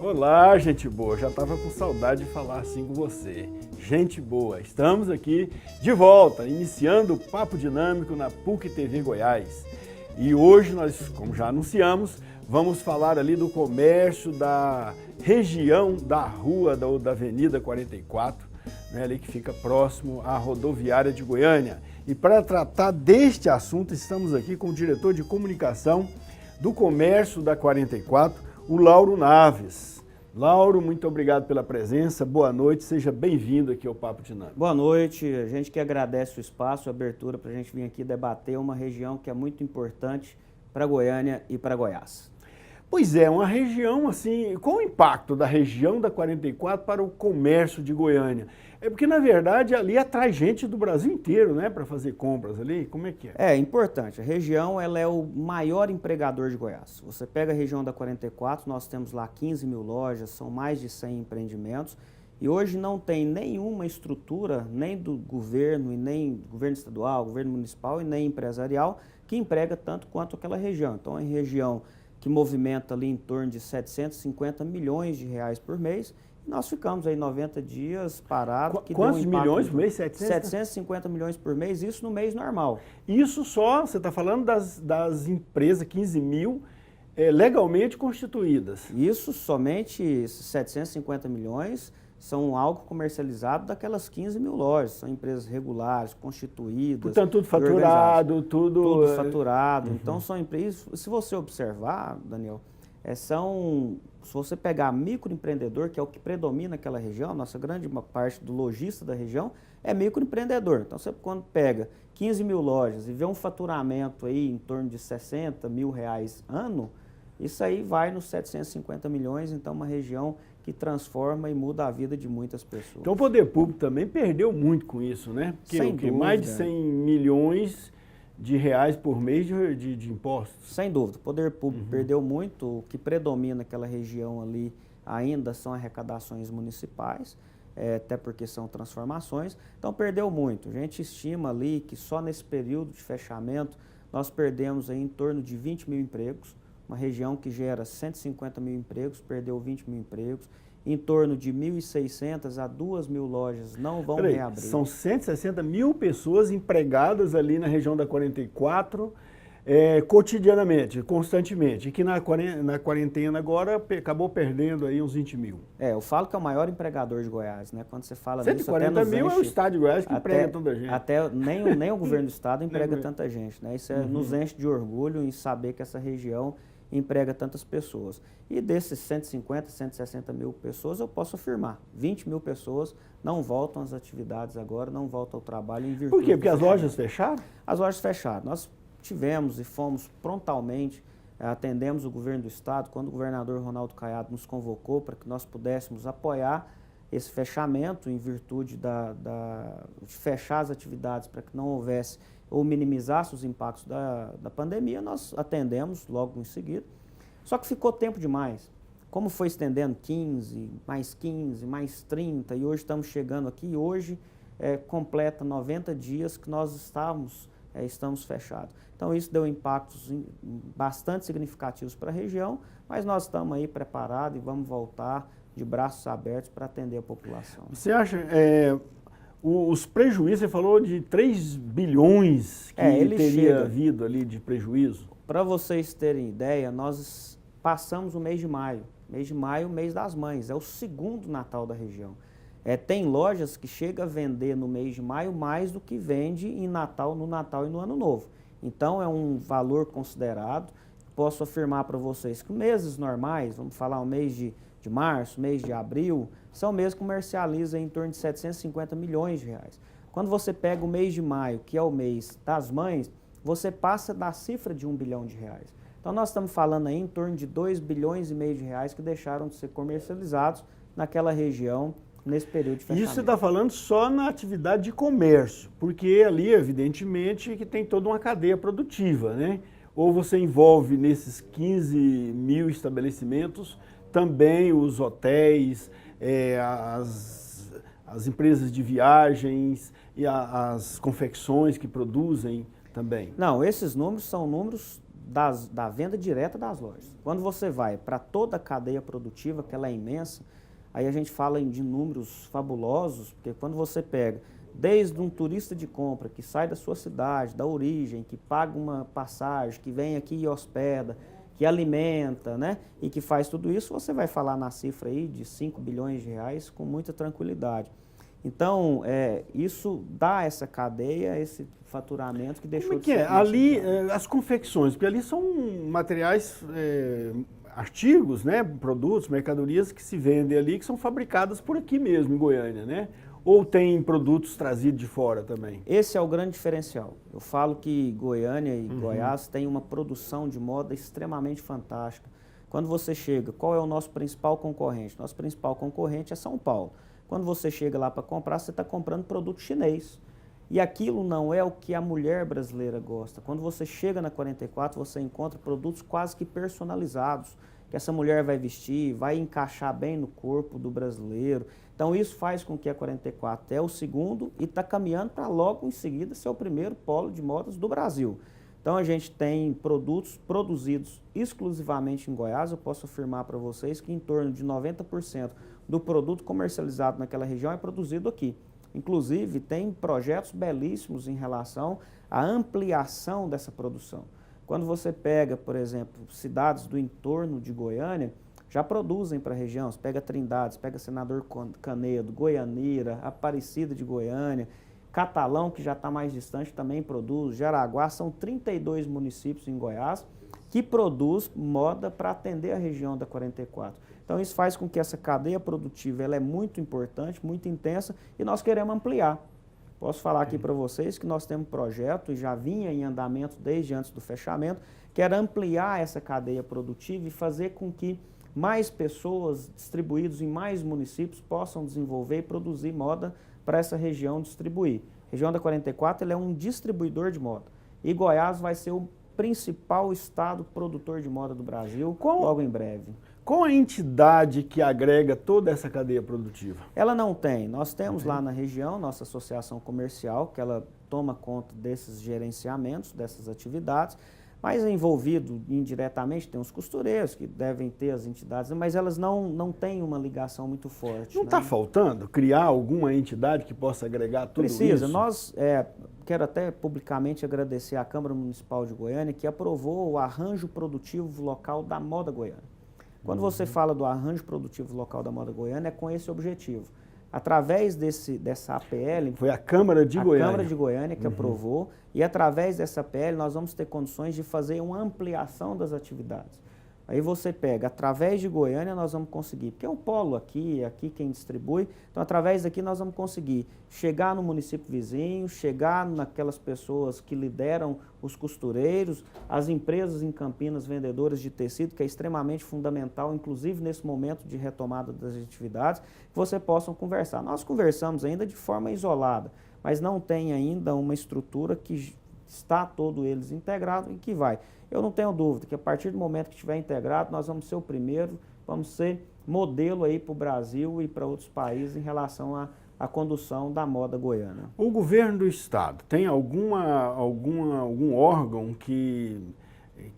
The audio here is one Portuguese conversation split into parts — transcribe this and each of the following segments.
Olá, gente boa, já estava com saudade de falar assim com você. Gente boa, estamos aqui de volta, iniciando o Papo Dinâmico na PUC TV Goiás. E hoje nós, como já anunciamos, vamos falar ali do comércio da região da rua da Avenida 44, né, ali que fica próximo à rodoviária de Goiânia. E para tratar deste assunto, estamos aqui com o diretor de comunicação do comércio da 44, o Lauro Naves. Lauro, muito obrigado pela presença, boa noite, seja bem-vindo aqui ao Papo Dinâmico. Boa noite, a gente que agradece o espaço, a abertura para a gente vir aqui debater uma região que é muito importante para Goiânia e para Goiás. Pois é, uma região assim, qual o impacto da região da 44 para o comércio de Goiânia? É porque, na verdade, ali atrai gente do Brasil inteiro, né, para fazer compras ali, como é que é? É importante, a região ela é o maior empregador de Goiás. Você pega a região da 44, nós temos lá 15 mil lojas, são mais de 100 empreendimentos, e hoje não tem nenhuma estrutura, nem do governo, e nem do governo estadual, governo municipal e nem empresarial, que emprega tanto quanto aquela região. Então, é uma região que movimenta ali em torno de 750 milhões de reais por mês, e nós ficamos aí 90 dias parados. Quantos milhões por mês? 750 milhões por mês, isso no mês normal. Isso só, você está falando das empresas, 15 mil, legalmente constituídas. Isso, somente esses 750 milhões são algo comercializado daquelas 15 mil lojas, são empresas regulares, constituídas. Portanto, tudo faturado, tudo faturado. Uhum. Então, são empresas, se você observar, Daniel, se você pegar microempreendedor, que é o que predomina naquela região, a nossa grande parte do lojista da região é microempreendedor. Então, você quando pega 15 mil lojas e vê um faturamento aí em torno de 60 mil reais ano, isso aí vai nos 750 milhões, então uma região que transforma e muda a vida de muitas pessoas. Então o poder público também perdeu muito com isso, né? Porque mais de 100 milhões de reais por mês de impostos. Sem dúvida, o poder público perdeu muito, o que predomina naquela região ali ainda são arrecadações municipais, até porque são transformações, então perdeu muito. A gente estima ali que só nesse período de fechamento nós perdemos aí em torno de 20 mil empregos, uma região que gera 150 mil empregos, perdeu 20 mil empregos, em torno de 1.600 a 2.000 lojas não vão reabrir. São 160 mil pessoas empregadas ali na região da 44, cotidianamente, constantemente, e que na quarentena agora acabou perdendo aí uns 20 mil. Eu falo que é o maior empregador de Goiás, né? Quando você fala 140 mil é o estado de Goiás que emprega tanta gente. Nem o governo do estado emprega tanta gente, né? Isso nos enche de orgulho em saber que essa região emprega tantas pessoas. E desses 150, 160 mil pessoas, eu posso afirmar, 20 mil pessoas não voltam às atividades agora, não voltam ao trabalho em virtude... Por quê? Porque as lojas fecharam? As lojas fecharam. Nós tivemos e fomos prontamente, atendemos o governo do estado, quando o governador Ronaldo Caiado nos convocou para que nós pudéssemos apoiar esse fechamento em virtude de fechar as atividades para que não houvesse ou minimizasse os impactos da pandemia, nós atendemos logo em seguida. Só que ficou tempo demais. Como foi estendendo 15, mais 30, e hoje estamos chegando aqui, hoje completa 90 dias que nós estamos fechados. Então isso deu impactos bastante significativos para a região, mas nós estamos aí preparados e vamos voltar de braços abertos para atender a população. Você acha... Os prejuízos, você falou de 3 bilhões que teria havido ali de prejuízo. Para vocês terem ideia, nós passamos o mês de maio. Mês de maio, mês das mães, é o segundo Natal da região. Tem lojas que chegam a vender no mês de maio mais do que vende no Natal e no Ano Novo. Então é um valor considerado. Posso afirmar para vocês que meses normais, vamos falar o mês de março, mês de abril, são meses que comercializam em torno de 750 milhões de reais. Quando você pega o mês de maio, que é o mês das mães, você passa da cifra de 1 bilhão de reais. Então nós estamos falando aí em torno de 2 bilhões e meio de reais que deixaram de ser comercializados naquela região nesse período de fechamento. Isso você está falando só na atividade de comércio, porque ali, evidentemente, que tem toda uma cadeia produtiva, né? Ou você envolve nesses 15 mil estabelecimentos também os hotéis, as empresas de viagens e as confecções que produzem também? Não, esses números são números da venda direta das lojas. Quando você vai para toda a cadeia produtiva, que ela é imensa, aí a gente fala de números fabulosos, porque quando você pega desde um turista de compra que sai da sua cidade, da origem, que paga uma passagem, que vem aqui e hospeda, que alimenta, né, e que faz tudo isso, você vai falar na cifra aí de 5 bilhões de reais com muita tranquilidade. Então, isso dá essa cadeia, esse faturamento que deixou de ser... Como é que é? Ali, as confecções, porque ali são materiais, artigos, né, produtos, mercadorias que se vendem ali, que são fabricadas por aqui mesmo, em Goiânia, né? Ou tem produtos trazidos de fora também? Esse é o grande diferencial. Eu falo que Goiânia e Goiás têm uma produção de moda extremamente fantástica. Quando você chega, qual é o nosso principal concorrente? Nosso principal concorrente é São Paulo. Quando você chega lá para comprar, você está comprando produto chinês. E aquilo não é o que a mulher brasileira gosta. Quando você chega na 44, você encontra produtos quase que personalizados, que essa mulher vai vestir, vai encaixar bem no corpo do brasileiro. Então isso faz com que a 44 é o segundo e está caminhando para logo em seguida ser o primeiro polo de modas do Brasil. Então a gente tem produtos produzidos exclusivamente em Goiás. Eu posso afirmar para vocês que em torno de 90% do produto comercializado naquela região é produzido aqui. Inclusive tem projetos belíssimos em relação à ampliação dessa produção. Quando você pega, por exemplo, cidades do entorno de Goiânia, já produzem para a região. Você pega Trindade, pega Senador Canedo, Goianira, Aparecida de Goiânia, Catalão, que já está mais distante, também produz, Jaraguá, são 32 municípios em Goiás que produz moda para atender a região da 44. Então isso faz com que essa cadeia produtiva ela é muito importante, muito intensa e nós queremos ampliar. Posso falar aqui para vocês que nós temos um projeto e já vinha em andamento desde antes do fechamento, que era ampliar essa cadeia produtiva e fazer com que mais pessoas distribuídas em mais municípios possam desenvolver e produzir moda para essa região distribuir. A região da 44 ela é um distribuidor de moda e Goiás vai ser o principal estado produtor de moda do Brasil logo em breve. Qual a entidade que agrega toda essa cadeia produtiva? Ela não tem. Nós temos lá na região nossa associação comercial, que ela toma conta desses gerenciamentos, dessas atividades, mas envolvido indiretamente tem os costureiros que devem ter as entidades, mas elas não têm uma ligação muito forte. Não está faltando criar alguma entidade que possa agregar tudo isso? Precisa. Nós, quero até publicamente agradecer à Câmara Municipal de Goiânia, que aprovou o arranjo produtivo local da moda goiana. Quando você fala do arranjo produtivo local da moda goiana, é com esse objetivo. Através dessa APL... Foi a Câmara de Goiânia. A Câmara de Goiânia que aprovou, e através dessa APL nós vamos ter condições de fazer uma ampliação das atividades. Aí você pega, através de Goiânia nós vamos conseguir, porque é um polo aqui quem distribui, então através daqui nós vamos conseguir chegar no município vizinho, chegar naquelas pessoas que lideram os costureiros, as empresas em Campinas vendedoras de tecido, que é extremamente fundamental, inclusive nesse momento de retomada das atividades, que você possam conversar. Nós conversamos ainda de forma isolada, mas não tem ainda uma estrutura que está todo eles integrado e que vai. Eu não tenho dúvida que a partir do momento que estiver integrado, nós vamos ser o primeiro, vamos ser modelo aí para o Brasil e para outros países em relação à condução da moda goiana. O governo do estado tem algum órgão que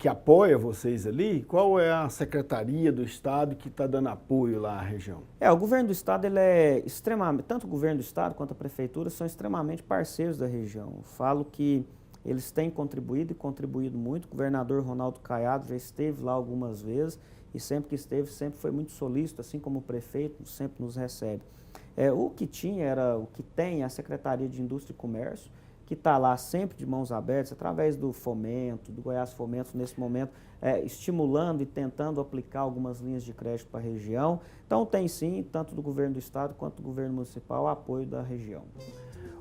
apoia vocês ali? Qual é a secretaria do estado que está dando apoio lá à região? O governo do estado ele é extremamente, tanto o governo do estado quanto a prefeitura são extremamente parceiros da região. Eu falo que eles têm contribuído e contribuído muito. O governador Ronaldo Caiado já esteve lá algumas vezes e sempre que esteve, sempre foi muito solícito, assim como o prefeito sempre nos recebe. O que tem a Secretaria de Indústria e Comércio, que está lá sempre de mãos abertas, através do Fomento, do Goiás Fomento, nesse momento, estimulando e tentando aplicar algumas linhas de crédito para a região. Então tem sim, tanto do governo do estado quanto do governo municipal, apoio da região.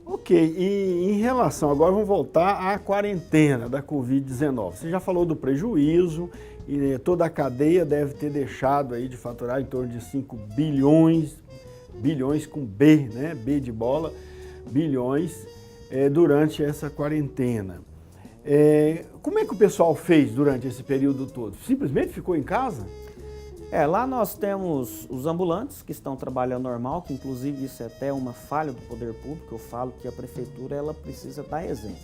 Ok, e em relação, agora vamos voltar à quarentena da Covid-19. Você já falou do prejuízo e toda a cadeia deve ter deixado aí de faturar em torno de 5 bilhões com B, né? B de bola, bilhões durante essa quarentena. Como é que o pessoal fez durante esse período todo? Simplesmente ficou em casa? Lá nós temos os ambulantes que estão trabalhando normal, que inclusive isso é até uma falha do poder público. Eu falo que a prefeitura ela precisa dar exemplo.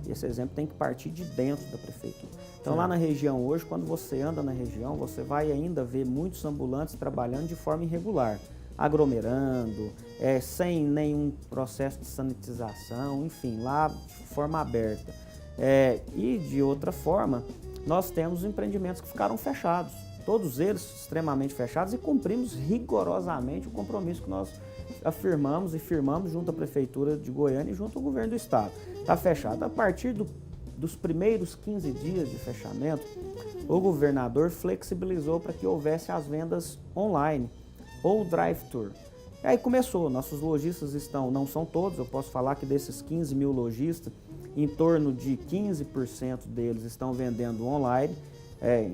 E esse exemplo tem que partir de dentro da prefeitura. Então lá na região hoje, quando você anda na região, você vai ainda ver muitos ambulantes trabalhando de forma irregular, aglomerando, sem nenhum processo de sanitização, enfim, lá de forma aberta. E de outra forma, nós temos empreendimentos que ficaram fechados. Todos eles extremamente fechados e cumprimos rigorosamente o compromisso que nós afirmamos e firmamos junto à Prefeitura de Goiânia e junto ao Governo do Estado. Está fechado. A partir dos primeiros 15 dias de fechamento, o governador flexibilizou para que houvesse as vendas online ou drive-thru. E aí começou, nossos lojistas não são todos, eu posso falar que desses 15 mil lojistas, em torno de 15% deles estão vendendo online.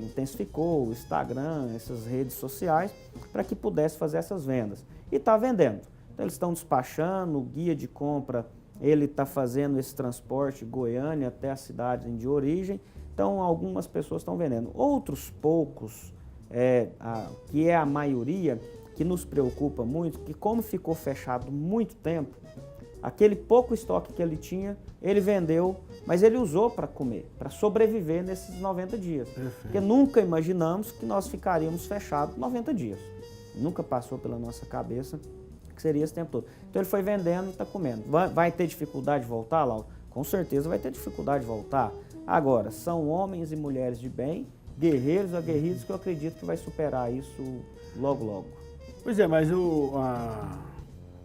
Intensificou o Instagram, essas redes sociais, para que pudesse fazer essas vendas. E está vendendo. Então eles estão despachando, o guia de compra, ele está fazendo esse transporte de Goiânia até a cidade de origem. Então algumas pessoas estão vendendo. Outros poucos, que é a maioria, que nos preocupa muito, que como ficou fechado muito tempo, aquele pouco estoque que ele tinha, ele vendeu, mas ele usou para comer, para sobreviver nesses 90 dias. Perfeito. Porque nunca imaginamos que nós ficaríamos fechados 90 dias. Nunca passou pela nossa cabeça que seria esse tempo todo. Então ele foi vendendo e está comendo. Vai ter dificuldade de voltar, Laura? Com certeza vai ter dificuldade de voltar. Agora, são homens e mulheres de bem, guerreiros, aguerridos, que eu acredito que vai superar isso logo, logo. Pois é, mas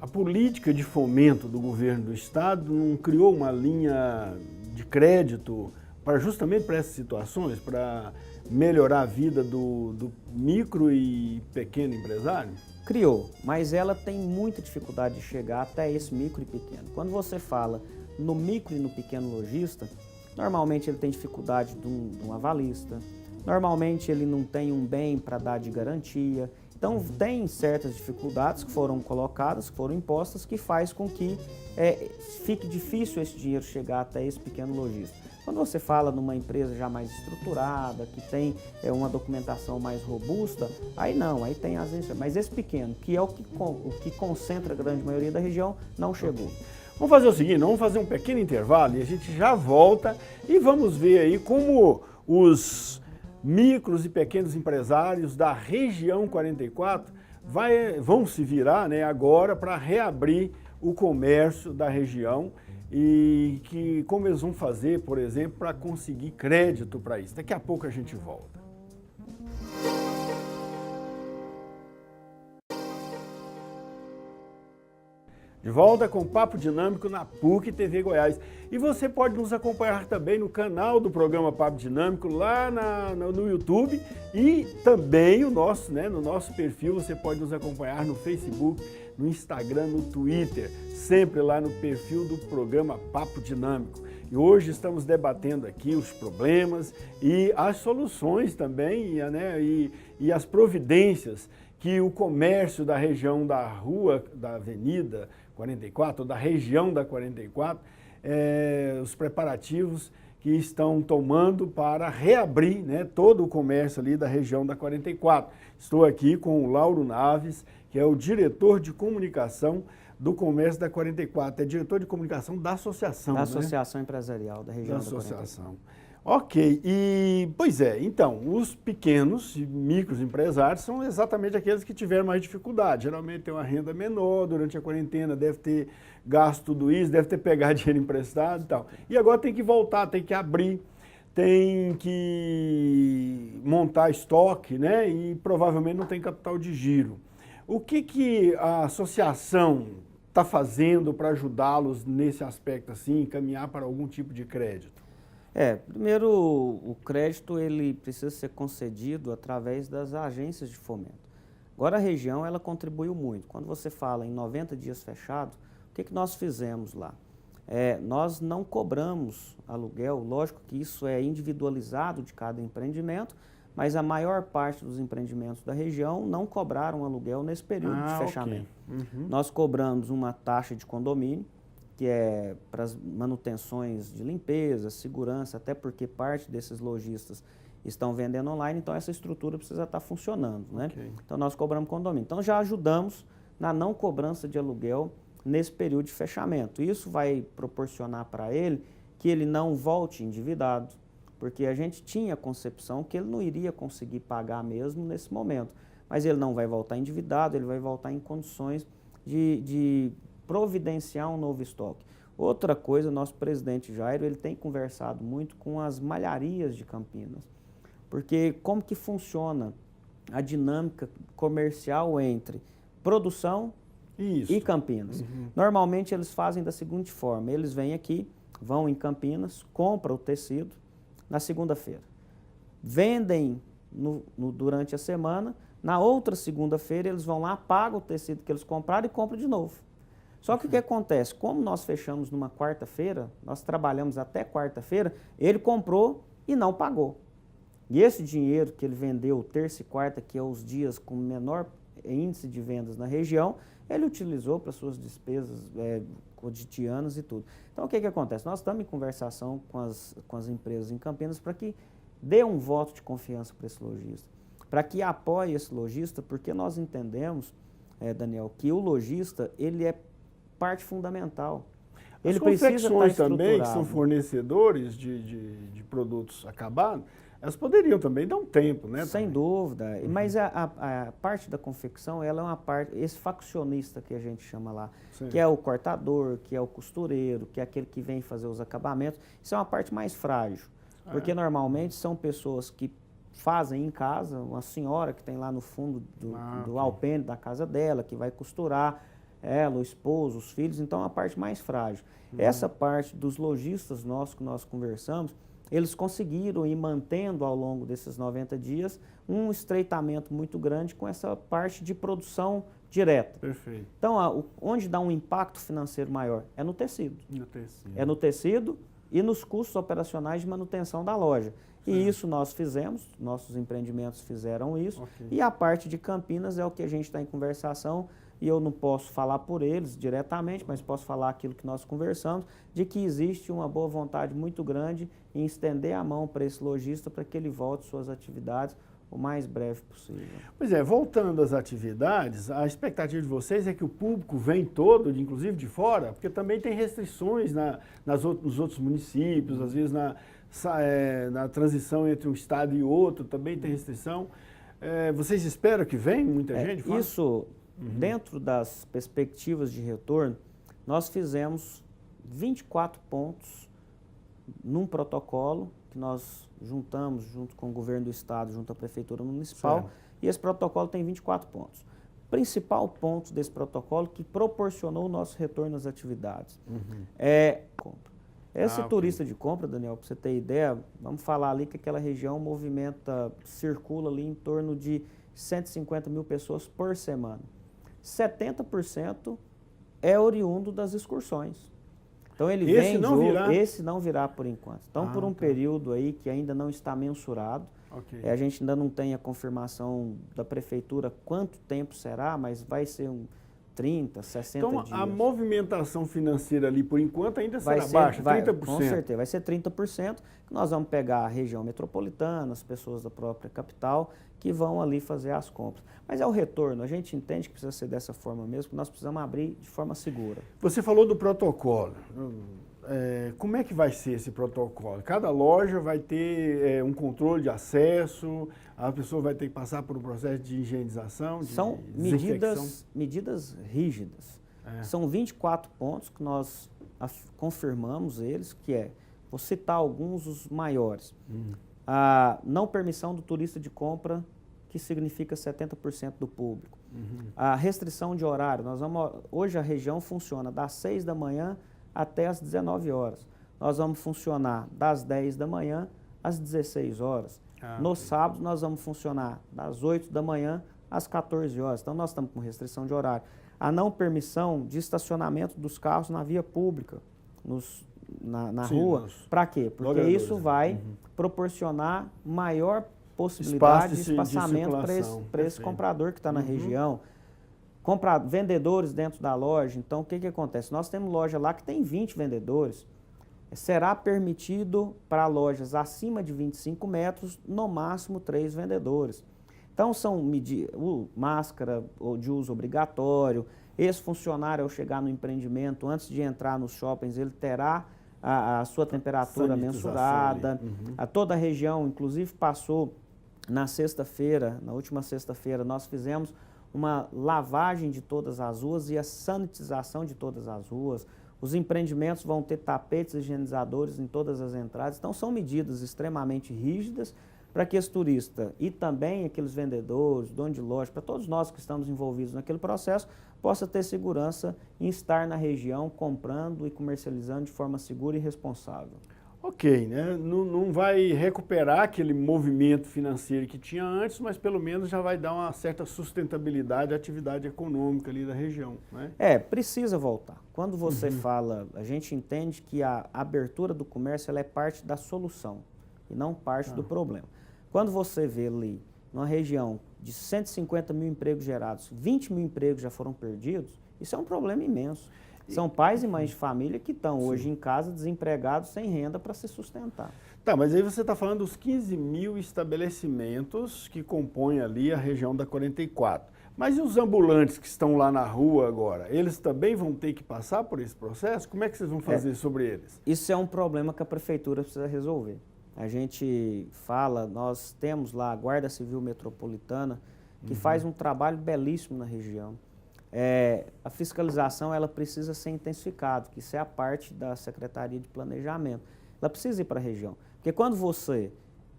a política de fomento do governo do estado não criou uma linha de crédito justamente para essas situações, para melhorar a vida do micro e pequeno empresário? Criou, mas ela tem muita dificuldade de chegar até esse micro e pequeno. Quando você fala no micro e no pequeno lojista, normalmente ele tem dificuldade de um avalista, normalmente ele não tem um bem para dar de garantia. Então, tem certas dificuldades que foram colocadas, que foram impostas, que faz com que fique difícil esse dinheiro chegar até esse pequeno lojista. Quando você fala numa empresa já mais estruturada, que tem uma documentação mais robusta, aí não, aí tem as agências. Mas esse pequeno, que é o que concentra a grande maioria da região, não chegou. Vamos fazer o seguinte, vamos fazer um pequeno intervalo e a gente já volta e vamos ver aí como os micros e pequenos empresários da região 44 vão se virar, né, agora para reabrir o comércio da região e como eles vão fazer, por exemplo, para conseguir crédito para isso. Daqui a pouco a gente volta. De volta com o Papo Dinâmico na PUC TV Goiás. E você pode nos acompanhar também no canal do programa Papo Dinâmico, lá no YouTube, e também no nosso perfil. Você pode nos acompanhar no Facebook, no Instagram, no Twitter, sempre lá no perfil do programa Papo Dinâmico. E hoje estamos debatendo aqui os problemas e as soluções também, e as providências que o comércio da região da rua, da Avenida 44, da região da 44, os preparativos que estão tomando para reabrir, né, todo o comércio ali da região da 44. Estou aqui com o Lauro Naves, que é o diretor de comunicação do comércio da 44, é diretor de comunicação da associação, da Associação Empresarial da região da 44. Associação. Ok, então, os pequenos e micros empresários são exatamente aqueles que tiveram mais dificuldade. Geralmente tem uma renda menor durante a quarentena, deve ter gasto tudo isso, deve ter pegado dinheiro emprestado e tal. E agora tem que voltar, tem que abrir, tem que montar estoque, né? E provavelmente não tem capital de giro. O que a associação está fazendo para ajudá-los nesse aspecto assim, caminhar para algum tipo de crédito? Primeiro, o crédito ele precisa ser concedido através das agências de fomento. Agora a região ela contribuiu muito. Quando você fala em 90 dias fechados, o que nós fizemos lá? Nós não cobramos aluguel, lógico que isso é individualizado de cada empreendimento, mas a maior parte dos empreendimentos da região não cobraram aluguel nesse período de fechamento. Okay. Uhum. Nós cobramos uma taxa de condomínio, que é para as manutenções de limpeza, segurança, até porque parte desses lojistas, estão vendendo online, então essa estrutura precisa estar funcionando, né? Ok. Então nós cobramos condomínio. Então já ajudamos na não cobrança de aluguel nesse período de fechamento. Isso vai proporcionar para ele que ele não volte endividado, porque a gente tinha a concepção que ele não iria conseguir pagar mesmo nesse momento. Mas ele não vai voltar endividado, ele vai voltar em condições de providenciar um novo estoque. Outra coisa, nosso presidente Jairo, ele tem conversado muito com as malharias de Campinas, porque como que funciona a dinâmica comercial entre produção e Campinas? Normalmente eles fazem da seguinte forma, eles vêm aqui, vão em Campinas, compram o tecido na segunda-feira, vendem durante a semana, na outra segunda-feira eles vão lá, pagam o tecido que eles compraram e compram de novo. Só que o que acontece? Como nós fechamos numa quarta-feira, nós trabalhamos até quarta-feira, ele comprou e não pagou. E esse dinheiro que ele vendeu terça e quarta, que é os dias com menor índice de vendas na região, ele utilizou para suas despesas cotidianas e tudo. Então o que acontece? Nós estamos em conversação com as empresas em Campinas para que dê um voto de confiança para esse lojista, para que apoie esse lojista, porque nós entendemos, Daniel, que o lojista ele é parte fundamental. Ele precisa estar confecções também, que são fornecedores de produtos acabados, elas poderiam também dar um tempo, né? Sem dúvida. Mas a parte da confecção, ela é uma parte, esse faccionista que a gente chama lá, Sim. que é o cortador, que é o costureiro, que é aquele que vem fazer os acabamentos, isso é uma parte mais frágil. Porque normalmente são pessoas que fazem em casa, uma senhora que tem lá no fundo do alpendre da casa dela, que vai costurar, ela, o esposo, os filhos, então é uma parte mais frágil. Essa parte dos lojistas nossos que nós conversamos, eles conseguiram ir mantendo ao longo desses 90 dias um estreitamento muito grande com essa parte de produção direta. Perfeito. Então, onde dá um impacto financeiro maior? É no tecido. No tecido. É no tecido e nos custos operacionais de manutenção da loja. E isso nós fizemos, nossos empreendimentos fizeram isso. Ok. E a parte de Campinas é o que a gente está em conversação, e eu não posso falar por eles diretamente, mas posso falar aquilo que nós conversamos, de que existe uma boa vontade muito grande em estender a mão para esse lojista para que ele volte suas atividades o mais breve possível. Pois é, voltando às atividades, a expectativa de vocês é que o público vem todo, inclusive de fora, porque também tem restrições nos outros municípios, às vezes na transição entre um estado e outro também tem restrição. Vocês esperam que venha muita gente de fora? Isso, dentro das perspectivas de retorno, nós fizemos 24 pontos num protocolo que nós juntamos junto com o governo do estado, junto à prefeitura municipal, certo. E esse protocolo tem 24 pontos. Principal ponto desse protocolo que proporcionou o nosso retorno às atividades é compra. Esse turista de compra, Daniel, para você ter ideia, vamos falar ali que aquela região circula ali em torno de 150 mil pessoas por semana. 70% é oriundo das excursões. Então ele vem esse não virá por enquanto. Então por um período aí que ainda não está mensurado, a gente ainda não tem a confirmação da prefeitura quanto tempo será, mas vai ser 30, 60 dias. Então a movimentação financeira ali por enquanto ainda será baixa, 30%. Com certeza, vai ser 30%, que nós vamos pegar a região metropolitana, as pessoas da própria capital, que vão ali fazer as compras. Mas é o retorno, a gente entende que precisa ser dessa forma mesmo, que nós precisamos abrir de forma segura. Você falou do protocolo. Como é que vai ser esse protocolo? Cada loja vai ter um controle de acesso, a pessoa vai ter que passar por um processo de higienização, de São medidas rígidas. São 24 pontos que nós confirmamos eles, que vou citar alguns dos maiores. A não permissão do turista de compra, que significa 70% do público. A restrição de horário, hoje a região funciona das 6 da manhã até as 19 horas. Nós vamos funcionar das 10 da manhã às 16 horas. No sábado nós vamos funcionar das 8 da manhã às 14 horas. Então nós estamos com restrição de horário. A não permissão de estacionamento dos carros na via pública, na rua. Para quê? Porque isso vai proporcionar maior possibilidade de espaçamento para esse comprador que está na região. Vendedores dentro da loja. Então, o que acontece? Nós temos loja lá que tem 20 vendedores. será permitido para lojas acima de 25 metros, no máximo 3 vendedores. Então, são máscara de uso obrigatório. Esse funcionário, ao chegar no empreendimento, antes de entrar nos shoppings, ele terá a sua temperatura mensurada. A toda a região, inclusive, passou na sexta-feira, na última sexta-feira, nós fizemos uma lavagem de todas as ruas e a sanitização de todas as ruas. Os empreendimentos vão ter tapetes higienizadores em todas as entradas. Então, são medidas extremamente rígidas para que esse turista e também aqueles vendedores, donos de loja, para todos nós que estamos envolvidos naquele processo, possa ter segurança em estar na região comprando e comercializando de forma segura e responsável. Ok, né? Não vai recuperar aquele movimento financeiro que tinha antes, mas pelo menos já vai dar uma certa sustentabilidade à atividade econômica ali da região, né? Precisa voltar. Quando você fala, a gente entende que a abertura do comércio ela é parte da solução e não parte do problema. Quando você vê ali, numa região de 150 mil empregos gerados, 20 mil empregos já foram perdidos, isso é um problema imenso. São pais e mães de família que estão hoje em casa desempregados, sem renda para se sustentar. Tá, mas aí você está falando dos 15 mil estabelecimentos que compõem ali a região da 44. Mas e os ambulantes que estão lá na rua agora? Eles também vão ter que passar por esse processo? Como é que vocês vão fazer sobre eles? Isso é um problema que a prefeitura precisa resolver. A gente fala, nós temos lá a Guarda Civil Metropolitana, que faz um trabalho belíssimo na região. A fiscalização ela precisa ser intensificada, que isso é a parte da Secretaria de Planejamento. Ela precisa ir para a região, porque quando você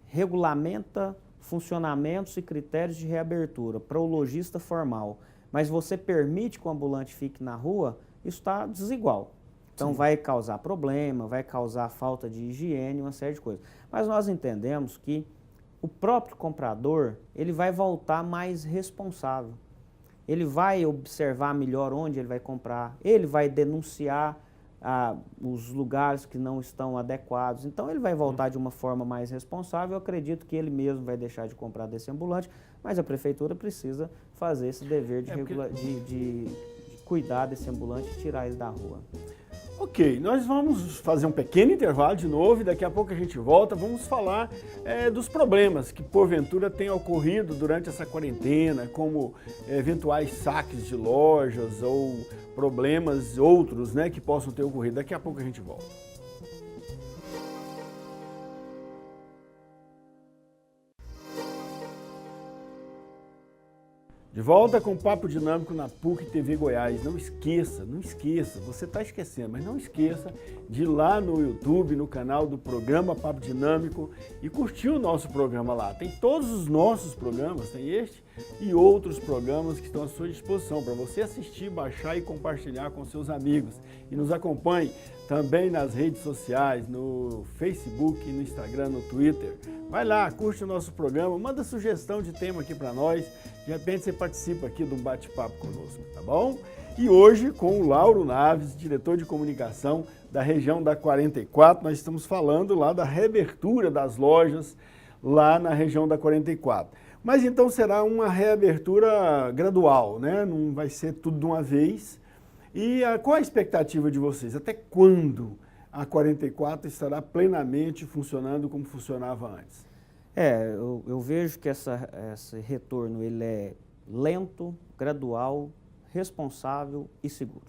regulamenta funcionamentos e critérios de reabertura para o lojista formal, mas você permite que o ambulante fique na rua, isso está desigual. Então vai causar problema, vai causar falta de higiene, uma série de coisas. Mas nós entendemos que o próprio comprador, ele vai voltar mais responsável. Ele vai observar melhor onde ele vai comprar, ele vai denunciar os lugares que não estão adequados. Então ele vai voltar de uma forma mais responsável. Eu acredito que ele mesmo vai deixar de comprar desse ambulante, mas a prefeitura precisa fazer esse dever de cuidar desse ambulante e tirar ele da rua. Ok, nós vamos fazer um pequeno intervalo de novo e daqui a pouco a gente volta. Vamos falar dos problemas que porventura tenham ocorrido durante essa quarentena, como eventuais saques de lojas ou problemas outros, né, que possam ter ocorrido. Daqui a pouco a gente volta. De volta com o Papo Dinâmico na PUC TV Goiás. Não esqueça, você está esquecendo, mas não esqueça de ir lá no YouTube, no canal do programa Papo Dinâmico e curtir o nosso programa lá. Tem todos os nossos programas, tem este e outros programas que estão à sua disposição para você assistir, baixar e compartilhar com seus amigos. E nos acompanhe também nas redes sociais, no Facebook, no Instagram, no Twitter. Vai lá, curte o nosso programa, manda sugestão de tema aqui para nós. De repente você participa aqui de um bate-papo conosco, tá bom? E hoje com o Lauro Naves, diretor de comunicação da região da 44, nós estamos falando lá da reabertura das lojas lá na região da 44. Mas então será uma reabertura gradual, né? Não vai ser tudo de uma vez. E qual a expectativa de vocês? Até quando a 44 estará plenamente funcionando como funcionava antes? Eu vejo que esse retorno ele é lento, gradual, responsável e seguro.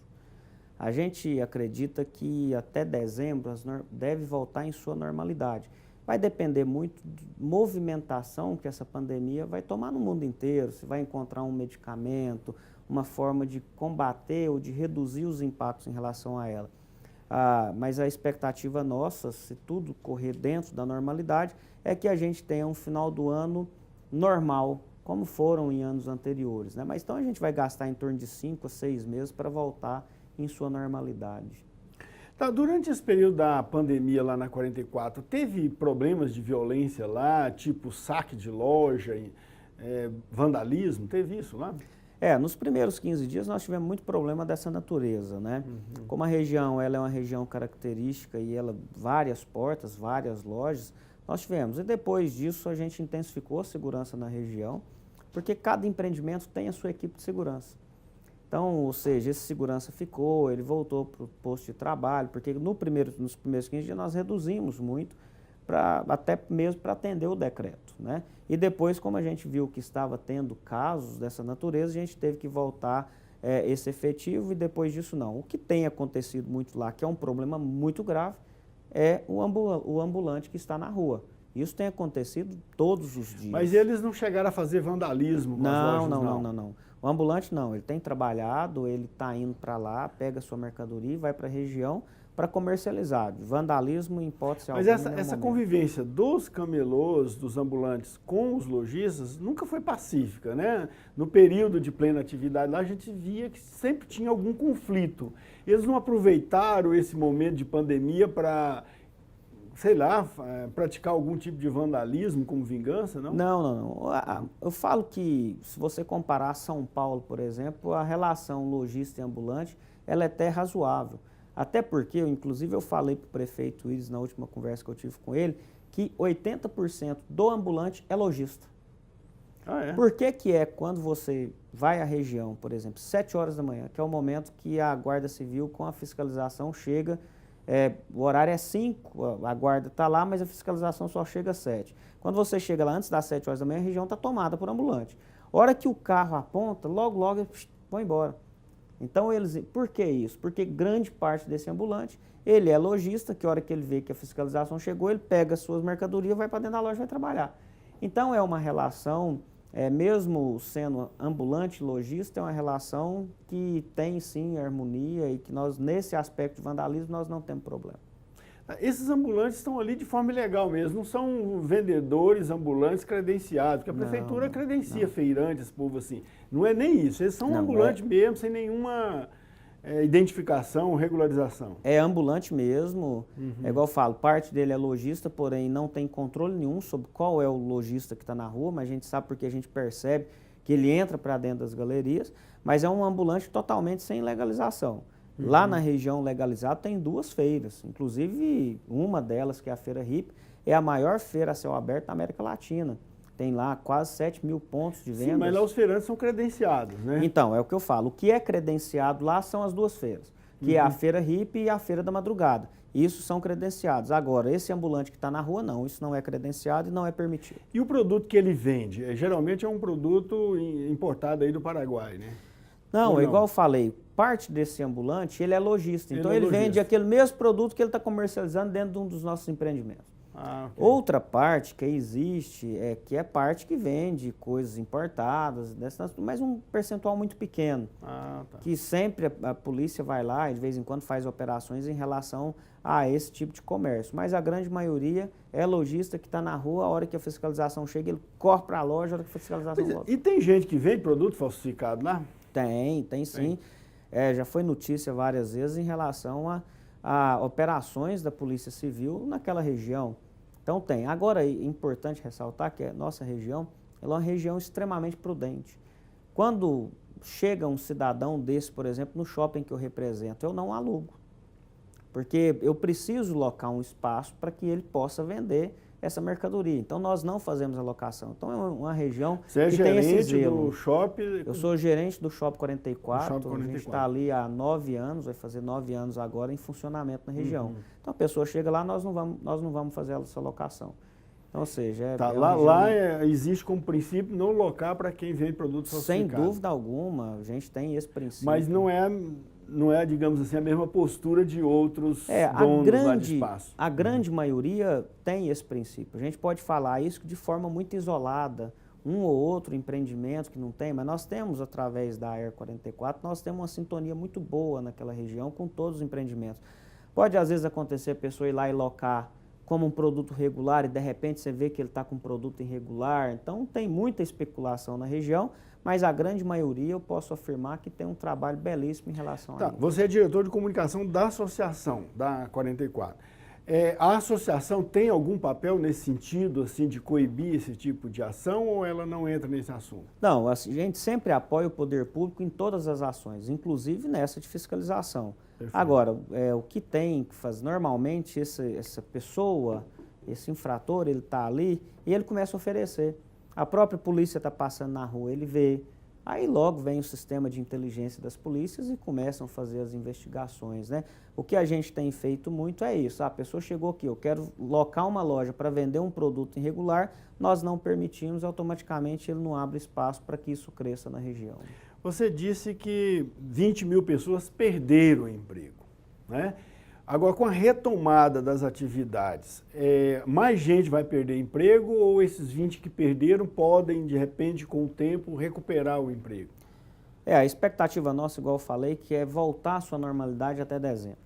A gente acredita que até dezembro deve voltar em sua normalidade. Vai depender muito de movimentação que essa pandemia vai tomar no mundo inteiro, se vai encontrar um medicamento, uma forma de combater ou de reduzir os impactos em relação a ela. Mas a expectativa nossa, se tudo correr dentro da normalidade, é que a gente tenha um final do ano normal, como foram em anos anteriores, né? Mas então a gente vai gastar em torno de 5 a 6 meses para voltar em sua normalidade. Tá, durante esse período da pandemia lá na 44, teve problemas de violência lá, tipo saque de loja, vandalismo? Teve isso lá? Nos primeiros 15 dias nós tivemos muito problema dessa natureza, né? Como a região ela é uma região característica e ela várias portas, várias lojas, nós tivemos. E depois disso a gente intensificou a segurança na região, porque cada empreendimento tem a sua equipe de segurança. Então, ou seja, esse segurança ficou, ele voltou para o posto de trabalho, porque nos primeiros 15 dias nós reduzimos muito, até mesmo para atender o decreto, né? E depois, como a gente viu que estava tendo casos dessa natureza, a gente teve que voltar esse efetivo e depois disso não. O que tem acontecido muito lá, que é um problema muito grave, é o ambulante que está na rua. Isso tem acontecido todos os dias. Mas eles não chegaram a fazer vandalismo com as lojas, não. O ambulante não, ele tem trabalhado, ele está indo para lá, pega a sua mercadoria e vai para a região para comercializar. Vandalismo em hipótese alguma. Mas essa convivência dos camelôs, dos ambulantes com os lojistas nunca foi pacífica, né? No período de plena atividade lá a gente via que sempre tinha algum conflito. Eles não aproveitaram esse momento de pandemia para, sei lá, praticar algum tipo de vandalismo como vingança, não? Não. Eu falo que se você comparar São Paulo, por exemplo, a relação lojista e ambulante, ela é até razoável. Até porque, inclusive, eu falei para o prefeito Iris na última conversa que eu tive com ele, que 80% do ambulante é lojista. Ah, é? Por que é quando você vai à região, por exemplo, 7 horas da manhã, que é o momento que a Guarda Civil com a fiscalização chega, o horário é 5, a guarda está lá, mas a fiscalização só chega às 7. Quando você chega lá antes das 7 horas da manhã, a região está tomada por ambulante. A hora que o carro aponta, logo eles vão embora. Então, por que isso? Porque grande parte desse ambulante, ele é lojista, que a hora que ele vê que a fiscalização chegou, ele pega as suas mercadorias, vai para dentro da loja e vai trabalhar. Então, é uma relação, mesmo sendo ambulante e lojista, é uma relação que tem sim harmonia e que nós, nesse aspecto de vandalismo, nós não temos problema. Esses ambulantes estão ali de forma ilegal mesmo, não são vendedores ambulantes credenciados, porque a prefeitura credencia feirantes, esse povo assim. Não é nem isso, eles são ambulantes mesmo, sem nenhuma identificação, regularização. É ambulante mesmo, é igual eu falo, parte dele é lojista, porém não tem controle nenhum sobre qual é o lojista que está na rua, mas a gente sabe porque a gente percebe que ele entra para dentro das galerias, mas é um ambulante totalmente sem legalização. Lá na região legalizada tem 2 feiras, inclusive uma delas, que é a Feira Hippie, é a maior feira a céu aberto da América Latina. Tem lá quase 7.000 pontos de venda. Sim, mas lá os feirantes são credenciados, né? Então, é o que eu falo. O que é credenciado lá são as 2 feiras, que é a Feira Hippie e a Feira da Madrugada. Isso são credenciados. Agora, esse ambulante que está na rua, não. Isso não é credenciado e não é permitido. E o produto que ele vende? Geralmente é um produto importado aí do Paraguai, né? Não, igual eu falei, parte desse ambulante, ele é lojista. Então, ele vende aquele mesmo produto que ele está comercializando dentro de um dos nossos empreendimentos. Okay. Outra parte que existe, que é parte que vende coisas importadas, mas um percentual muito pequeno. Que sempre a polícia vai lá e de vez em quando faz operações em relação a esse tipo de comércio. Mas a grande maioria é lojista que está na rua, a hora que a fiscalização chega, ele corre para a loja, a hora que a fiscalização volta. E tem gente que vende produto falsificado lá? Tem sim. Já foi notícia várias vezes em relação a operações da Polícia Civil naquela região. Então tem. Agora é importante ressaltar que a nossa região ela é uma região extremamente prudente. Quando chega um cidadão desse, por exemplo, no shopping que eu represento, eu não alugo. Porque eu preciso locar um espaço para que ele possa vender essa mercadoria. Então, nós não fazemos alocação. Então, é uma região que tem esse zelo. Você é gerente do shopping? Eu sou gerente do Shopping 44. A gente está ali há 9 anos, vai fazer 9 anos agora em funcionamento na região. Então, a pessoa chega lá, nós não vamos fazer essa alocação. Então, ou seja... Lá existe como princípio não locar para quem vende produtos falsificados. Sem dúvida alguma, a gente tem esse princípio. Mas não é, digamos assim, a mesma postura de outros donos lá de espaço. A grande maioria tem esse princípio. A gente pode falar isso de forma muito isolada, um ou outro empreendimento que não tem, mas nós temos, através da AER 44, nós temos uma sintonia muito boa naquela região com todos os empreendimentos. Pode, às vezes, acontecer a pessoa ir lá e locar como um produto regular e, de repente, você vê que ele está com um produto irregular. Então, tem muita especulação na região, mas a grande maioria eu posso afirmar que tem um trabalho belíssimo em relação a isso. Você é diretor de comunicação da associação, da 44. A associação tem algum papel nesse sentido, assim, de coibir esse tipo de ação, ou ela não entra nesse assunto? Não, a gente sempre apoia o poder público em todas as ações, inclusive nessa de fiscalização. Perfeito. Agora, o que tem que fazer, normalmente essa pessoa, esse infrator, ele está ali e ele começa a oferecer. A própria polícia está passando na rua, ele vê, Aí logo vem o sistema de inteligência das polícias e começam a fazer as investigações, né? O que a gente tem feito muito é isso. A pessoa chegou aqui, eu quero locar uma loja para vender um produto irregular, nós não permitimos, automaticamente ele não abre espaço para que isso cresça na região. Você disse que 20 mil pessoas perderam o emprego, né? Agora, com a retomada das atividades, mais gente vai perder emprego ou esses 20 que perderam podem, de repente, com o tempo, recuperar o emprego? A expectativa nossa, igual eu falei, que é voltar à sua normalidade até dezembro.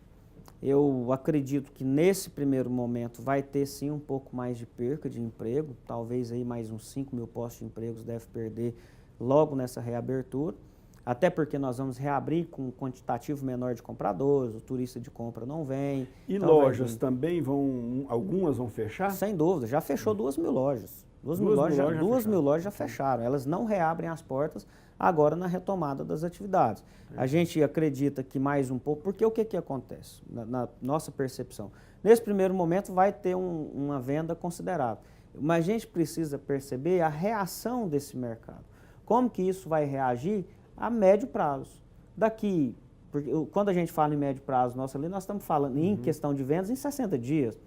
Eu acredito que nesse primeiro momento vai ter sim um pouco mais de perca de emprego, talvez aí mais uns 5 mil postos de empregos deve perder logo nessa reabertura. Até porque nós vamos reabrir com um quantitativo menor de compradores, o turista de compra não vem. E então lojas também vão, algumas vão fechar? Sem dúvida, já fechou 2 mil lojas. 2 mil lojas já fecharam, elas não reabrem as portas agora na retomada das atividades. A gente acredita que mais um pouco, porque o que acontece na nossa percepção? Nesse primeiro momento vai ter uma venda considerável, mas a gente precisa perceber a reação desse mercado. Como que isso vai reagir a médio prazo. Daqui, porque quando a gente fala em médio prazo, nós estamos falando em questão de vendas em 60 dias. O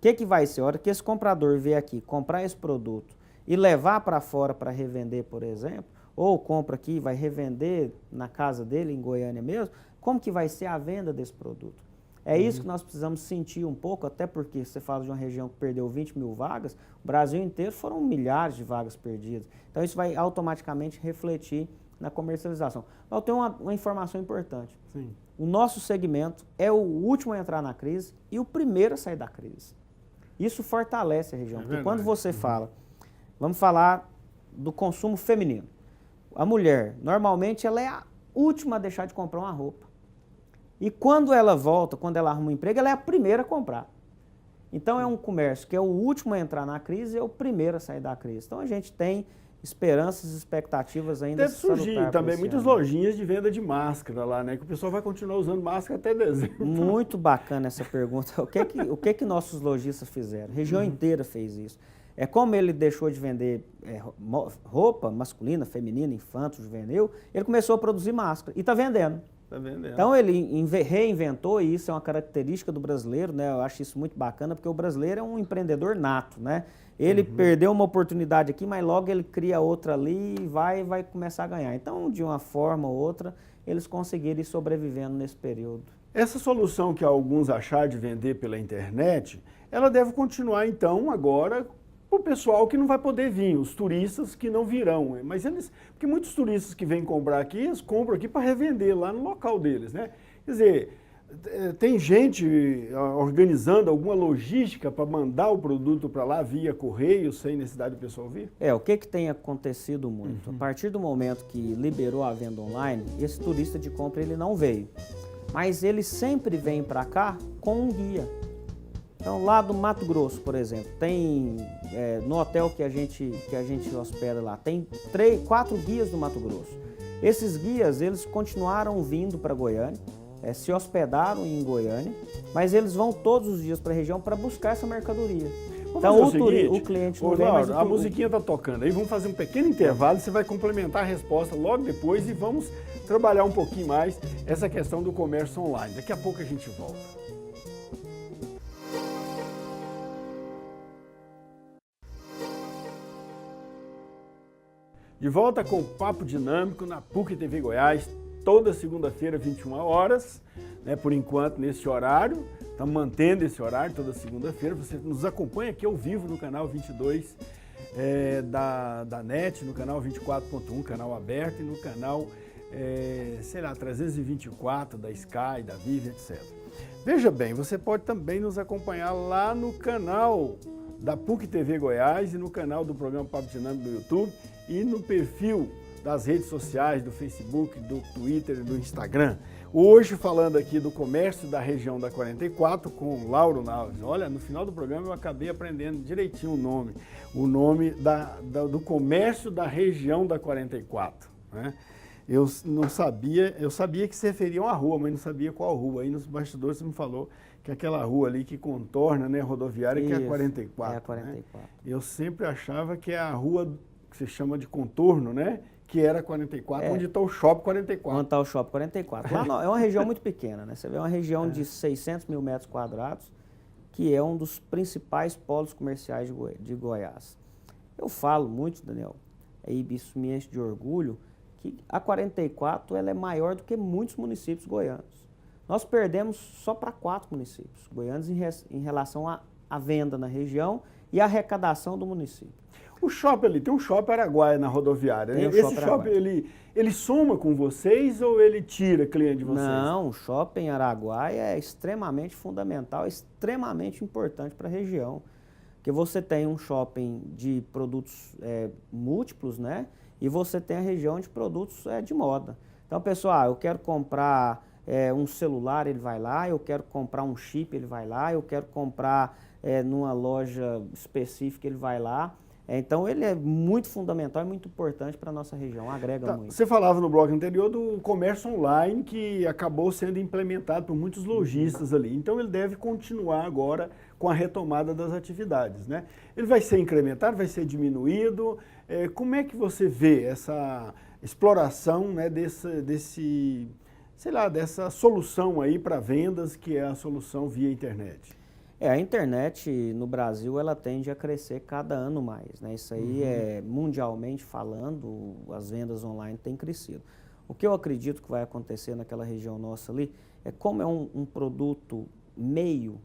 que vai ser? A hora que esse comprador vier aqui comprar esse produto e levar para fora para revender, por exemplo, ou compra aqui e vai revender na casa dele, em Goiânia mesmo, como que vai ser a venda desse produto? É isso que nós precisamos sentir um pouco, até porque você fala de uma região que perdeu 20 mil vagas, o Brasil inteiro foram milhares de vagas perdidas. Então isso vai automaticamente refletir na comercialização. Eu tenho uma informação importante. Sim. O nosso segmento é o último a entrar na crise e o primeiro a sair da crise. Isso fortalece a região. Porque quando você fala, vamos falar do consumo feminino. A mulher, normalmente, ela é a última a deixar de comprar uma roupa. E quando ela volta, quando ela arruma um emprego, ela é a primeira a comprar. Então é um comércio que é o último a entrar na crise e é o primeiro a sair da crise. Então a gente tem esperanças e expectativas ainda. Deve surgir também muitas lojinhas de venda de máscara lá, né? Que o pessoal vai continuar usando máscara até dezembro. Muito bacana essa pergunta. O que nossos lojistas fizeram? A região inteira fez isso. É como ele deixou de vender roupa masculina, feminina, infanto, juvenil, ele começou a produzir máscara e está vendendo. Tá vendendo. Então ele reinventou, e isso é uma característica do brasileiro, né? Eu acho isso muito bacana, porque o brasileiro é um empreendedor nato, né? Ele perdeu uma oportunidade aqui, mas logo ele cria outra ali e vai começar a ganhar. Então, de uma forma ou outra, eles conseguiram ir sobrevivendo nesse período. Essa solução que alguns acharam de vender pela internet, ela deve continuar então agora para o pessoal que não vai poder vir, os turistas que não virão. Mas porque muitos turistas que vêm comprar aqui, eles compram aqui para revender lá no local deles, né? Quer dizer, tem gente organizando alguma logística para mandar o produto para lá via correio, sem necessidade do pessoal vir? O que tem acontecido muito? A partir do momento que liberou a venda online, esse turista de compra ele não veio. Mas ele sempre vem para cá com um guia. Então, lá do Mato Grosso, por exemplo, tem, no hotel que a gente hospeda lá, tem 4 guias do Mato Grosso. Esses guias, eles continuaram vindo para Goiânia, se hospedaram em Goiânia, mas eles vão todos os dias para a região para buscar essa mercadoria. Então, o cliente não vem, mas a musiquinha está tocando aí, vamos fazer um pequeno intervalo, você vai complementar a resposta logo depois e vamos trabalhar um pouquinho mais essa questão do comércio online. Daqui a pouco a gente volta. De volta com o Papo Dinâmico na PUC TV Goiás, toda segunda-feira, 21 horas, né, por enquanto nesse horário, estamos mantendo esse horário toda segunda-feira, você nos acompanha aqui ao vivo no canal 22 da NET, no canal 24.1, canal aberto, e no canal, 324 da Sky, da Vive, etc. Veja bem, você pode também nos acompanhar lá no canal da PUC TV Goiás e no canal do programa Papo Dinâmico do YouTube e no perfil das redes sociais, do Facebook, do Twitter e do Instagram. Hoje falando aqui do comércio da região da 44 com Lauro Naves. Olha, no final do programa eu acabei aprendendo direitinho o nome do comércio da região da 44, né? Eu não sabia, eu sabia que se referiam à rua, mas não sabia qual rua. Aí nos bastidores você me falou que é aquela rua ali que contorna, né, a rodoviária, isso, que é a 44. É a 44. Né? Eu sempre achava que é a rua que que se chama de contorno, né? Que era 44, onde está o Shopping 44. Onde está o Shopping 44. Lá é uma região muito pequena, né? Você vê uma região de 600 mil metros quadrados, que é um dos principais polos comerciais de Goiás. Eu falo muito, Daniel, e isso me enche de orgulho, que a 44 ela é maior do que muitos municípios goianos. Nós perdemos só para 4 municípios goianos em relação à venda na região e à arrecadação do município. O shopping ali, tem um shopping Araguaia na rodoviária. Tem Esse shopping, ele soma com vocês ou ele tira cliente de vocês? Não, o shopping Araguaia é extremamente fundamental, extremamente importante para a região. Porque você tem um shopping de produtos múltiplos, né? E você tem a região de produtos de moda. Então, pessoal, eu quero comprar um celular, ele vai lá. Eu quero comprar um chip, ele vai lá. Eu quero comprar numa loja específica, ele vai lá. Então, ele é muito fundamental e muito importante para a nossa região, agrega muito. Você falava no bloco anterior do comércio online que acabou sendo implementado por muitos lojistas ali. Então, ele deve continuar agora com a retomada das atividades, né? Ele vai ser incrementado, vai ser diminuído? Como é que você vê essa exploração, né, dessa solução aí para vendas, que é a solução via internet? A internet no Brasil, ela tende a crescer cada ano mais, né? Isso aí mundialmente falando, as vendas online têm crescido. O que eu acredito que vai acontecer naquela região nossa ali, como é um produto meio,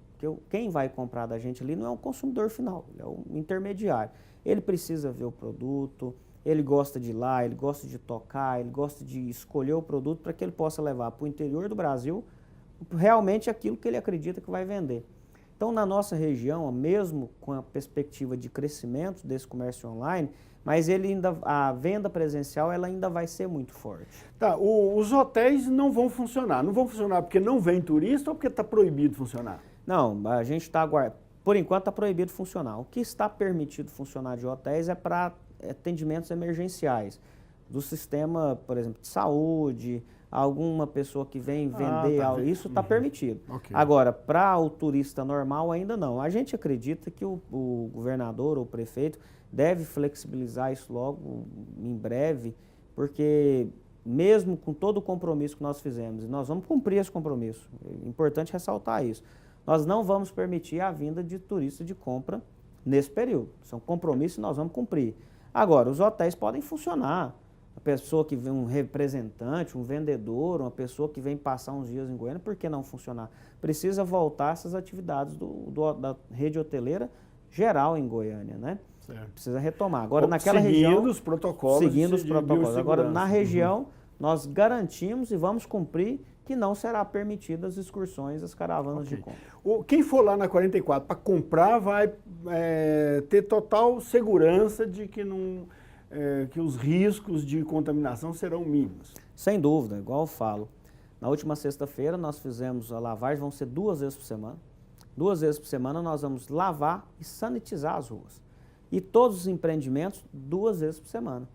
quem vai comprar da gente ali não é um consumidor final, ele é um intermediário. Ele precisa ver o produto, ele gosta de ir lá, ele gosta de tocar, ele gosta de escolher o produto para que ele possa levar para o interior do Brasil realmente aquilo que ele acredita que vai vender. Então, na nossa região, mesmo com a perspectiva de crescimento desse comércio online, mas a venda presencial ela ainda vai ser muito forte. Tá, os hotéis não vão funcionar. Não vão funcionar porque não vem turista ou porque está proibido funcionar? Não, a gente está aguardando. Por enquanto está proibido funcionar. O que está permitido funcionar de hotéis é para atendimentos emergenciais, do sistema, por exemplo, de saúde, alguma pessoa que vem vender, isso está permitido. Okay. Agora, para o turista normal ainda não. A gente acredita que o governador ou o prefeito deve flexibilizar isso logo em breve, porque mesmo com todo o compromisso que nós fizemos, e nós vamos cumprir esse compromisso, é importante ressaltar isso, nós não vamos permitir a vinda de turista de compra nesse período. Isso é um compromisso e nós vamos cumprir. Agora, os hotéis podem funcionar. A pessoa que vem, um representante, um vendedor, uma pessoa que vem passar uns dias em Goiânia, por que não funcionar? Precisa voltar essas atividades da rede hoteleira geral em Goiânia, né? Certo. Precisa retomar. Agora, naquela região... Seguindo os protocolos. Seguindo os protocolos. Agora, na região, nós garantimos e vamos cumprir que não será permitidas as excursões, as caravanas de compra. Quem for lá na 44 para comprar vai ter total segurança de que que os riscos de contaminação serão mínimos. Sem dúvida, igual eu falo. Na última sexta-feira nós fizemos a lavagem, vão ser 2 vezes por semana. 2 vezes por semana nós vamos lavar e sanitizar as ruas. E todos os empreendimentos 2 vezes por semana.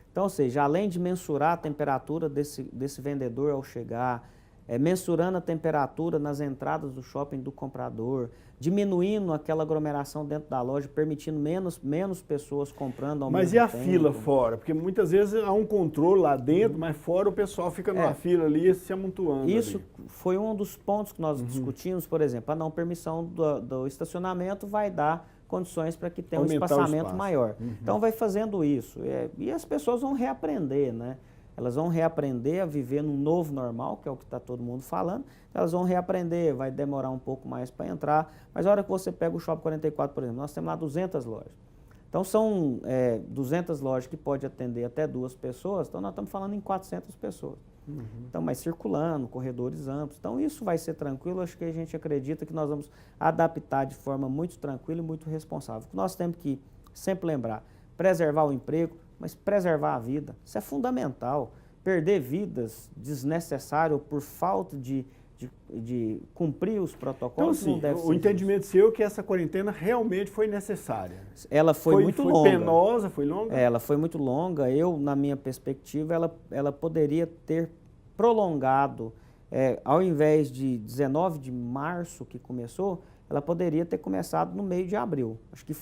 Então, ou seja, além de mensurar a temperatura desse vendedor ao chegar, mensurando a temperatura nas entradas do shopping do comprador, diminuindo aquela aglomeração dentro da loja, permitindo menos pessoas comprando ao mesmo tempo. Mas e a fila fora? Porque muitas vezes há um controle lá dentro, mas fora o pessoal fica numa fila ali se amontoando. Isso ali. Foi um dos pontos que nós discutimos, por exemplo, a não permissão do estacionamento vai dar condições para que tenha um espaçamento maior. Então vai fazendo isso. E as pessoas vão reaprender, né? Elas vão reaprender a viver num novo normal, que é o que está todo mundo falando. Elas vão reaprender, vai demorar um pouco mais para entrar. Mas a hora que você pega o Shopping 44, por exemplo, nós temos lá 200 lojas. Então são 200 lojas que pode atender até 2 pessoas, então nós estamos falando em 400 pessoas. Então, mas circulando, corredores amplos. Então isso vai ser tranquilo, acho que a gente acredita que nós vamos adaptar de forma muito tranquila e muito responsável. Nós temos que sempre lembrar, preservar o emprego, mas preservar a vida, isso é fundamental. Perder vidas desnecessário por falta de cumprir os protocolos então, não deve ser. O entendimento seu é que essa quarentena realmente foi necessária. Ela foi muito longa. Foi penosa, foi longa? Ela foi muito longa. Eu, na minha perspectiva, ela poderia ter prolongado, ao invés de 19 de março que começou, ela poderia ter começado no meio de abril. Acho que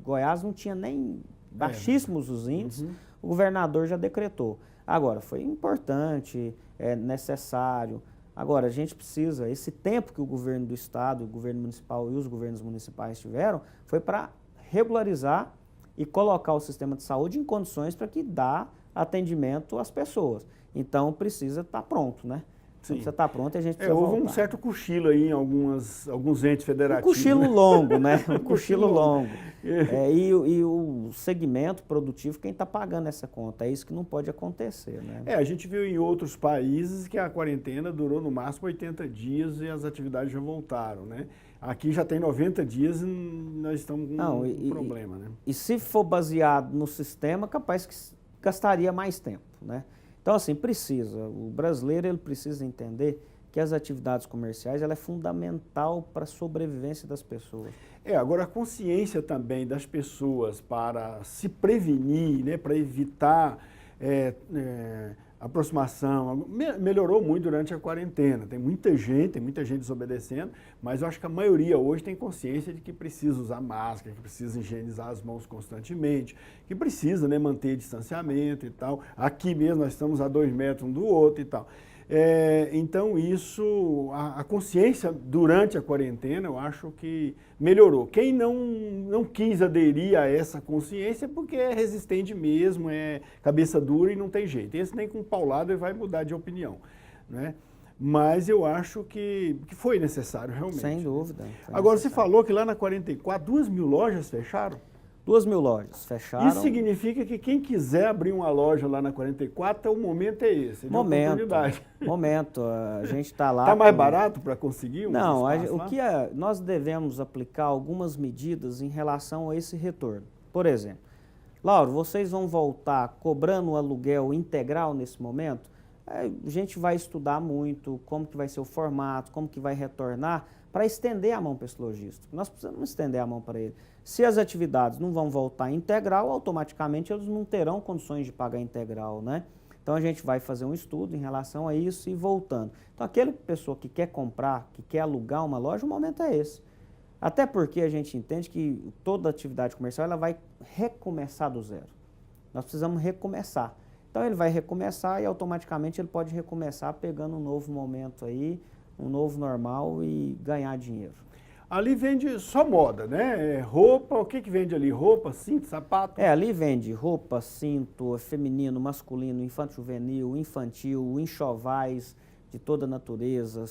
Goiás não tinha nem baixíssimos os índices, o governador já decretou. Agora, foi importante, é necessário. Agora, a gente precisa, esse tempo que o governo do estado, o governo municipal e os governos municipais tiveram, foi para regularizar e colocar o sistema de saúde em condições para que dá atendimento às pessoas. Então, precisa estar pronto, né? Precisa estar pronto e a gente precisa houve voltar. um certo cochilo aí em alguns entes federativos. Um cochilo longo, né? Um cochilo longo. E o segmento produtivo, quem está pagando essa conta? É isso que não pode acontecer, né? A gente viu em outros países que a quarentena durou no máximo 80 dias e as atividades já voltaram, né? Aqui já tem 90 dias e nós estamos com um problema, né? E se for baseado no sistema, capaz que gastaria mais tempo, né? Então, assim, o brasileiro ele precisa entender que as atividades comerciais ela é fundamental para a sobrevivência das pessoas. Agora a consciência também das pessoas para se prevenir, né, para evitar aproximação, melhorou muito durante a quarentena. Tem muita gente desobedecendo, mas eu acho que a maioria hoje tem consciência de que precisa usar máscara, que precisa higienizar as mãos constantemente, que precisa, né, manter distanciamento e tal. Aqui mesmo nós estamos a 2 metros um do outro e tal. Então isso, a consciência durante a quarentena eu acho que melhorou. Quem não quis aderir a essa consciência é porque é resistente mesmo, é cabeça dura e não tem jeito. Esse nem com paulada vai mudar de opinião, né? Mas eu acho que foi necessário realmente. Sem dúvida. Agora você falou que lá na 44, 2.000 lojas fecharam? 2.000 lojas fecharam. Isso significa que quem quiser abrir uma loja lá na 44, o momento é esse, de oportunidade. Momento, a gente está lá... Está mais barato para conseguir um espaço lá? Nós devemos aplicar algumas medidas em relação a esse retorno. Por exemplo, Lauro, vocês vão voltar cobrando o aluguel integral nesse momento? A gente vai estudar muito como que vai ser o formato, como que vai retornar, para estender a mão para esse lojista. Nós precisamos estender a mão para ele. Se as atividades não vão voltar integral, automaticamente eles não terão condições de pagar integral, né? Então a gente vai fazer um estudo em relação a isso e voltando. Então aquela pessoa que quer comprar, que quer alugar uma loja, o momento é esse. Até porque a gente entende que toda atividade comercial ela vai recomeçar do zero. Nós precisamos recomeçar. Então ele vai recomeçar e automaticamente ele pode recomeçar pegando um novo momento aí, um novo normal e ganhar dinheiro. Ali vende só moda, né? Roupa, o que vende ali? Roupa, cinto, sapato? Ali vende roupa, cinto, feminino, masculino, infanto-juvenil, infantil, enxovais de toda natureza,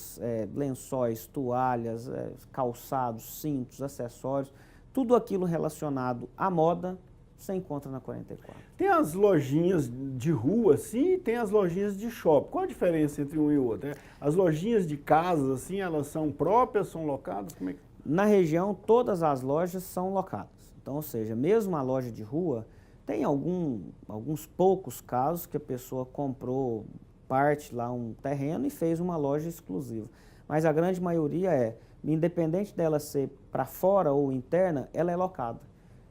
lençóis, toalhas, calçados, cintos, acessórios, tudo aquilo relacionado à moda você encontra na 44. Tem as lojinhas de rua, assim, e tem as lojinhas de shopping. Qual a diferença entre um e o outro? As lojinhas de casas, assim, elas são próprias, são locadas? Como é que... Na região, todas as lojas são locadas. Então, ou seja, mesmo a loja de rua, tem alguns poucos casos que a pessoa comprou parte lá, um terreno e fez uma loja exclusiva. Mas a grande maioria independente dela ser para fora ou interna, ela é locada.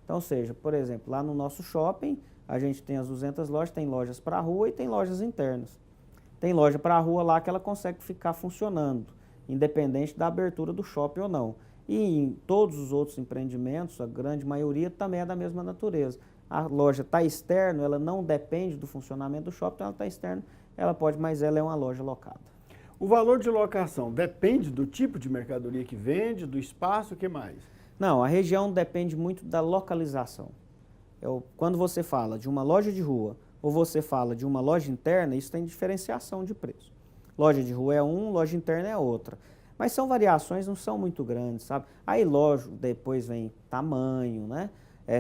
Então, ou seja, por exemplo, lá no nosso shopping, a gente tem as 200 lojas, tem lojas para a rua e tem lojas internas. Tem loja para a rua lá que ela consegue ficar funcionando, independente da abertura do shopping ou não. E em todos os outros empreendimentos, a grande maioria também é da mesma natureza. A loja está externa, ela não depende do funcionamento do shopping, então ela está externa, ela pode, mas ela é uma loja locada. O valor de locação depende do tipo de mercadoria que vende, do espaço, o que mais? Não, a região depende muito da localização. Quando você fala de uma loja de rua ou você fala de uma loja interna, isso tem diferenciação de preço. Loja de rua é loja interna é outra. Mas são variações, não são muito grandes, sabe? Aí, lógico, depois vem tamanho, né?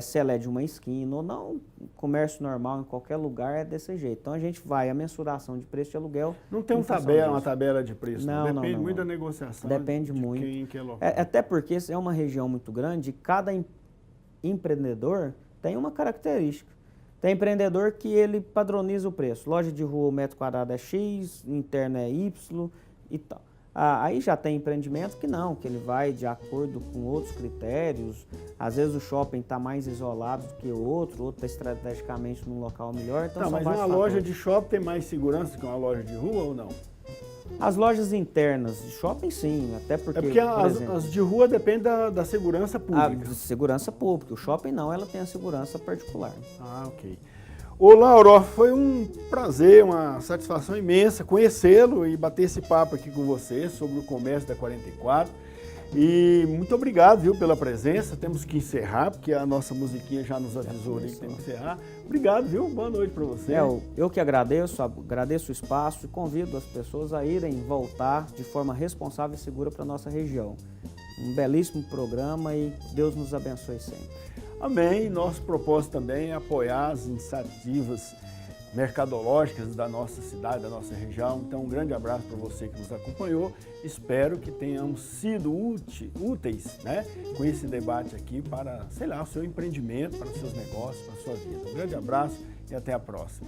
Se ela é de uma esquina ou não, comércio normal em qualquer lugar é desse jeito. Então a gente vai, a mensuração de preço de aluguel... Não tem uma tabela de preço, não. Depende muito da negociação. Depende muito. Quem que é local. Até porque é uma região muito grande e cada empreendedor tem uma característica. Tem empreendedor que ele padroniza o preço. Loja de rua, o metro quadrado é X, interna é Y e tal. Aí já tem empreendimento que não, que ele vai de acordo com outros critérios. Às vezes o shopping está mais isolado do que o outro está estrategicamente num local melhor. Então mas uma loja de shopping tem mais segurança que uma loja de rua ou não? As lojas internas de shopping, sim, até porque, É porque por exemplo, as de rua dependem da segurança a pública. segurança pública. O shopping não, ela tem a segurança particular. Ah, ok. Ô, Lauro, foi um prazer, uma satisfação imensa conhecê-lo e bater esse papo aqui com você sobre o comércio da 44. E muito obrigado, viu, pela presença. Temos que encerrar, porque a nossa musiquinha já nos avisou ali que tem que encerrar. Obrigado, viu? Boa noite para você. Eu que agradeço o espaço e convido as pessoas a irem voltar de forma responsável e segura para a nossa região. Um belíssimo programa e Deus nos abençoe sempre. Amém. Nosso propósito também é apoiar as iniciativas mercadológicas da nossa cidade, da nossa região. Então, um grande abraço para você que nos acompanhou. Espero que tenhamos sido úteis, né, com esse debate aqui para, sei lá, o seu empreendimento, para os seus negócios, para a sua vida. Um grande abraço e até a próxima.